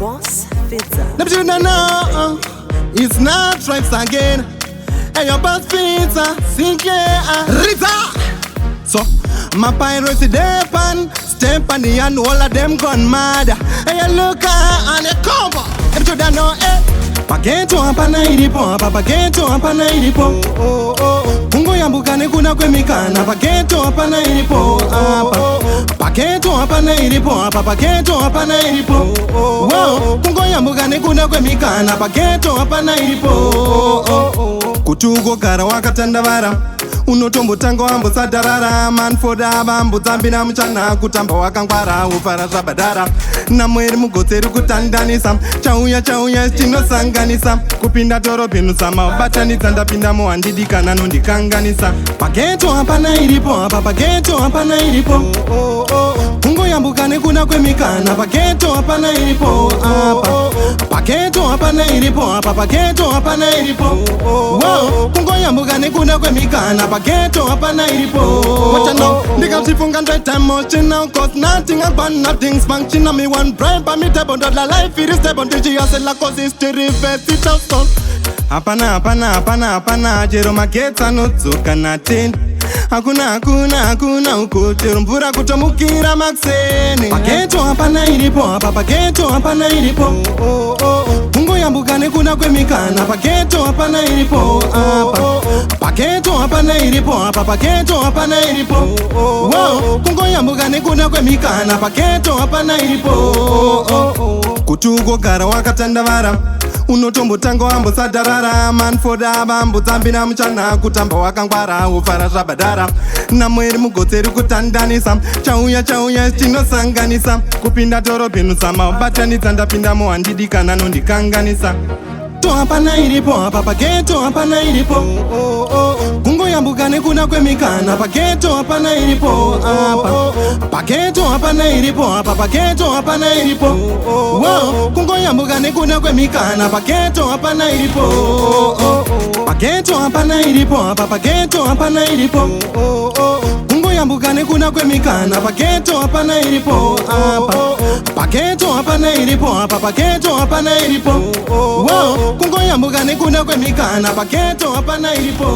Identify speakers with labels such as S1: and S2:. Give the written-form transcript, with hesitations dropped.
S1: Boss Fitter.
S2: Them children know it's not stripes again. Hey, your Boss Fitter, Sinclair, Rita. So, my piracy depan, step on the and all of them gone mad. Hey, you look on the cover. Them children know, paketo hapa na ilipo, paketo hapa na ilipo. Pungo yambukane kuna kwemikana, paketo hapa na ilipo. Paketo hapa na ilipo, paketo hapa na ilipo. Pungo yambukane kuna kwemikana, paketo hapa na ilipo. Kutugo kara wakatandavara, unotombo tango ambo sadarara. Man foda bambo zambina mchana, kutamba wakangwara ufara zabadara. Na mweri mugotseru kutandanisa, chauya chino sanganisa. Kupinda toro pinu sama batanisa, ndapinda moandidika nano ndikanganisa. Paketo hapa na ilipo, paketo hapa na ilipo. Pungo yambukane kuna kwemikana, paketo hapa na ilipo. Paketo hapa na ilipo, paketo hapa na ilipo. Pungo yambukane kuna kwemikana, paketo hapa na ilipo. What you know? Ndikachifunga ndweta motion now, cause nothing about nothing's function. Me one bribe by me table, that la life it is stable. Digi yasela cause it's to reverse it out son. Hapana, jero maketa no tsuka na tin. Hakuna ukotero mvura kutomukira makseni. Paketo hapa na ilipo, paketo hapa na ilipo. Pungo yambukane kuna kwemikana, paketo hapa na ilipo. Paketo hapa na ilipo, paketo hapa na ilipo. Pungo yambukane kuna kwemikana, paketo hapa na ilipo. Kutugo kara wakatandavara, unotombo tango ambo sadarara. Man foda bambo zambina mchana, kutamba wakangwara ufara zabadara. Na mweri mugotseru kutandanisa, chauya chino sanganisa. Kupinda toro pinu sama batanisa, ndapinda moandidika nano ndikanganisa. Hapa na ilipo, paketo hapa na ilipo. Pungo yambukane kuna kwemikana, paketo hapa na ilipo. Paketo hapa na ilipo, paketo hapa na ilipo. Pungo yambukane kuna kwemikana, paketo hapa na ilipo. Paketo hapa na ilipo, paketo hapa na ilipo. Pungo yambukane kuna kwemikana, paketo hapa na ilipo. Paketo hapa na ilipo, paketo hapa na ilipo. Pungo yambukane kuna kwemikana, paketo hapa na ilipo.